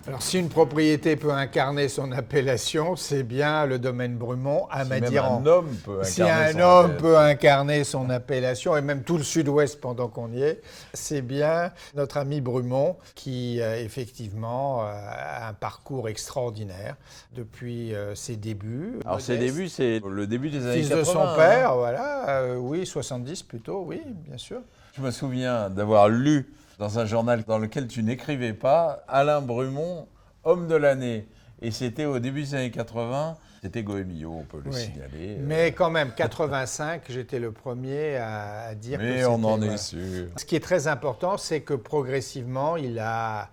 Alors, si une propriété peut incarner son appellation, c'est bien le domaine Brumont à Madiran. Même un homme peut incarner Si un homme peut incarner son appellation, et même tout le sud-ouest pendant qu'on y est, c'est bien notre ami Brumont qui, effectivement, a un parcours extraordinaire depuis ses débuts. Alors ses débuts, c'est le début des années 80. Fils de son père, voilà, oui, 70 plutôt, oui, bien sûr. Je me souviens d'avoir lu dans un journal dans lequel tu n'écrivais pas, Alain Brumont, homme de l'année. Et c'était au début des années 80, c'était Goemio, on peut le signaler. Mais quand même, 85, j'étais le premier à dire que c'était... Mais on en est sûr. Ce qui est très important, c'est que progressivement, il a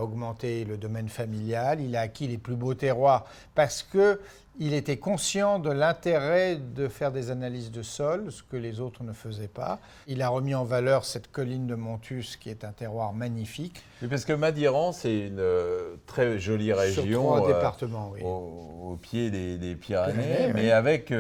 augmenté le domaine familial, il a acquis les plus beaux terroirs, parce qu'il était conscient de l'intérêt de faire des analyses de sol, ce que les autres ne faisaient pas. Il a remis en valeur cette colline de Montus, qui est un terroir magnifique. Oui, parce que Madiran, c'est une très jolie région. Sur 3 départements, oui. Au pied des Pyrénées, mais avec,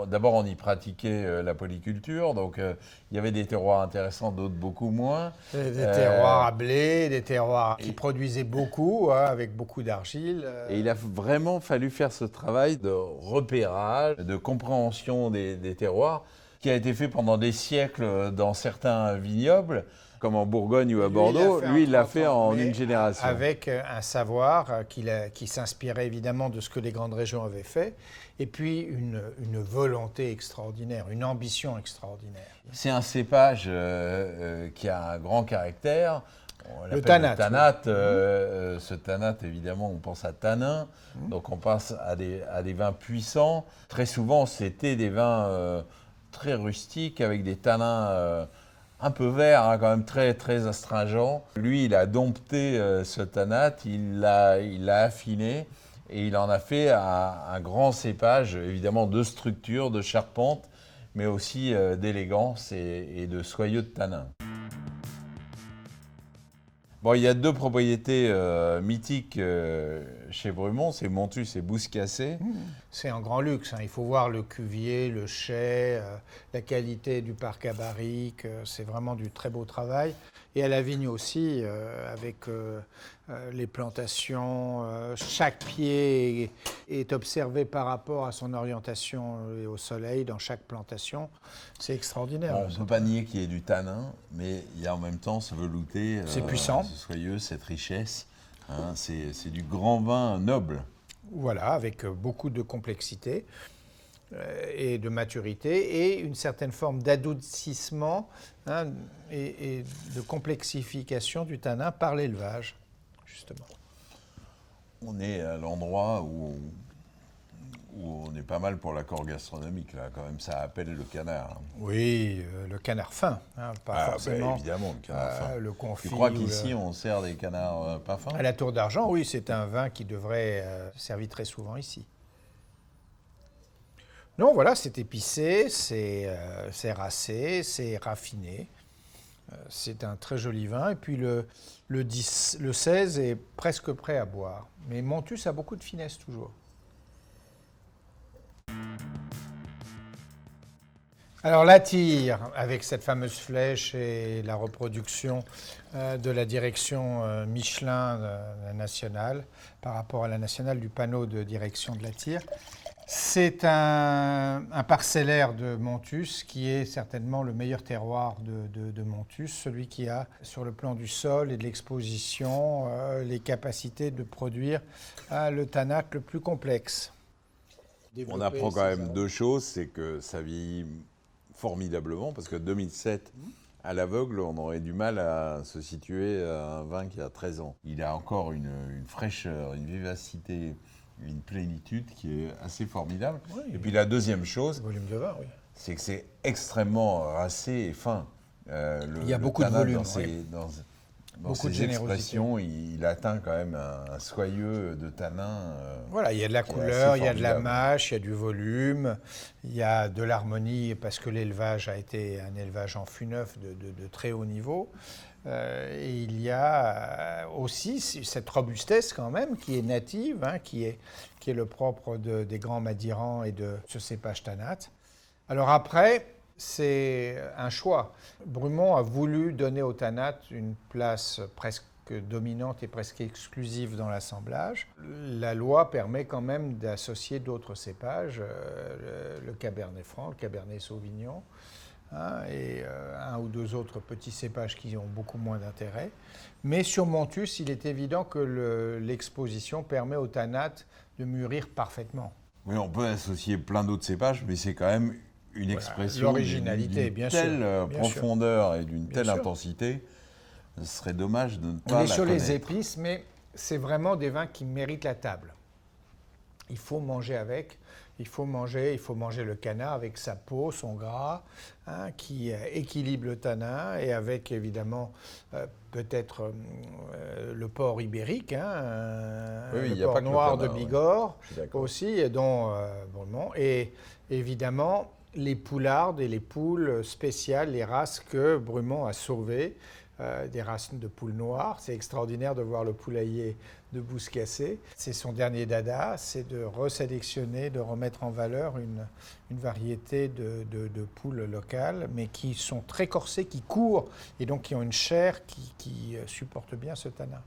d'abord on y pratiquait la polyculture, donc il y avait des terroirs intéressants, d'autres beaucoup moins. Des terroirs à blé, des terroirs qui produisaient beaucoup, avec beaucoup d'argile. Et il a vraiment fallu faire ce travail de repérage, de compréhension des terroirs, qui a été fait pendant des siècles dans certains vignobles, comme en Bourgogne ou à Bordeaux. Lui, il l'a fait en une génération. Avec un savoir qui s'inspirait évidemment de ce que les grandes régions avaient fait, et puis une volonté extraordinaire, une ambition extraordinaire. C'est un cépage qui a un grand caractère. Le tanat. Ce tanat, évidemment, on pense à tanin, donc on pense à des vins puissants. Très souvent, c'était des vins très rustiques avec des tanins un peu verts, hein, quand même très, très astringents. Lui, il a dompté ce tanat, il l'a affiné et il en a fait un grand cépage, évidemment de structure, de charpente, mais aussi d'élégance et de soyeux de tanin. Bon, il y a deux propriétés mythiques chez Brumont, c'est Montus et Bouscassé. C'est un grand luxe, hein. Il faut voir le cuvier, le chai, la qualité du parc à barriques, c'est vraiment du très beau travail. Et à la vigne aussi, avec les plantations, chaque pied est observé par rapport à son orientation et au soleil dans chaque plantation. C'est extraordinaire. Bon, on ne peut pas nier qu'il y ait du tanin, mais il y a en même temps ce velouté, c'est puissant, ce soyeux, cette richesse. Hein, c'est du grand vin noble. Voilà, avec beaucoup de complexité et de maturité et une certaine forme d'adoucissement, hein, et de complexification du tanin par l'élevage, justement. On est à l'endroit où on est pas mal pour l'accord gastronomique, là, quand même, ça appelle le canard. Oui, le canard fin, hein, pas forcément. Bah, évidemment, le canard fin. Le confit. Tu crois qu'ici, on sert des canards pas fins ? À la Tour d'Argent, oui, c'est un vin qui devrait servir très souvent ici. Non, voilà, c'est épicé, c'est racé, c'est raffiné. C'est un très joli vin. Et puis le 16 est presque prêt à boire. Mais Montus a beaucoup de finesse toujours. Alors la tire, avec cette fameuse flèche et la reproduction de la direction Michelin la nationale, par rapport à la nationale du panneau de direction de la tire. C'est un parcellaire de Montus qui est certainement le meilleur terroir de Montus, celui qui a, sur le plan du sol et de l'exposition, les capacités de produire le tanat le plus complexe. On apprend quand même deux choses, c'est que ça vieillit formidablement, parce que 2007, à l'aveugle, on aurait du mal à se situer à un vin qui a 13 ans. Il a encore une fraîcheur, une vivacité, une plénitude qui est assez formidable. Oui. Et puis la deuxième chose, volume de vin, oui, c'est que c'est extrêmement racé et fin. Il y a beaucoup de volume. Dans ses expressions, il atteint quand même un soyeux de tanin. Voilà, il y a de la couleur, il y a de la mâche, il y a du volume, il y a de l'harmonie parce que l'élevage a été un élevage en fût neuf de très haut niveau. Et il y a aussi cette robustesse quand même qui est native, hein, qui est le propre des grands Madirans et de ce cépage tanat. Alors après, c'est un choix. Brumont a voulu donner au tanat une place presque presque dominante et presque exclusive dans l'assemblage. La loi permet quand même d'associer d'autres cépages, le Cabernet Franc, le Cabernet Sauvignon, et un ou deux autres petits cépages qui ont beaucoup moins d'intérêt. Mais sur Montus, il est évident que l'exposition permet au tannat de mûrir parfaitement. Oui, on peut associer plein d'autres cépages, mais c'est quand même une expression l'originalité, d'une bien telle sûr, profondeur et d'une Bien telle sûr. intensité, ce serait dommage de ne pas On est la sur les connaître. épices, mais c'est vraiment des vins qui méritent la table. Il faut manger avec, il faut manger le canard avec sa peau, son gras, qui équilibre le tanin, et avec évidemment peut-être le porc ibérique, Oui, il y le a pas porc que le noir canard, de ouais. Bigorre Je suis d'accord. aussi, et évidemment les poulardes et les poules spéciales, les races que Brumont a sauvées, des races de poules noires. C'est extraordinaire de voir le poulailler de Bouscassé. C'est son dernier dada, c'est de resélectionner, de remettre en valeur une variété de poules locales, mais qui sont très corsées, qui courent, et donc qui ont une chair qui supporte bien ce tanin.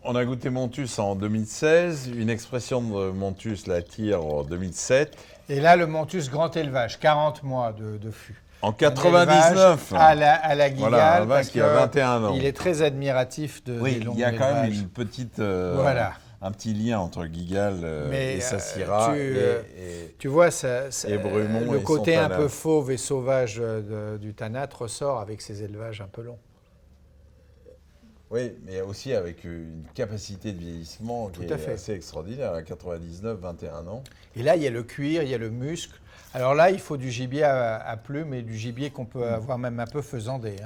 On a goûté Montus en 2016, une expression de Montus l'attire en 2007. Et là, le Montus grand élevage, 40 mois de fût. En Un 99, élevage à la Guigale, voilà, un vin parce qui a 21 ans. il est très admiratif Oui, des longs il y a quand même élevages. une petite, Voilà. un petit lien entre Guigale Mais, et sa Syrah tu vois, et Brumont le et côté son un Tanat. peu fauve et sauvage du Tanat ressort avec ces élevages un peu longs. Oui, mais aussi avec une capacité de vieillissement qui Tout à est fait. assez extraordinaire, à 99, 21 ans. Et là, il y a le cuir, il y a le muscle. Alors là, il faut du gibier à plumes et du gibier qu'on peut avoir même un peu faisandé.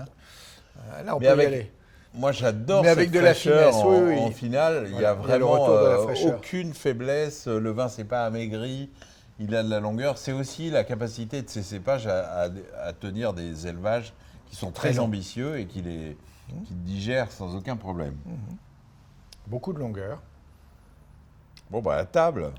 Là, on Mais peut avec- y aller. Moi, j'adore Mais cette avec de la fraîcheur finesse, en, oui, oui. en finale. Il y Voilà, a il y a le vraiment retour de la fraîcheur. aucune faiblesse. Le vin, c'est pas amaigri. Il a de la longueur. C'est aussi la capacité de ces cépages à tenir des élevages qui sont très longs. ambitieux et qui digèrent sans aucun problème. Beaucoup de longueur. Bon, bah, à table.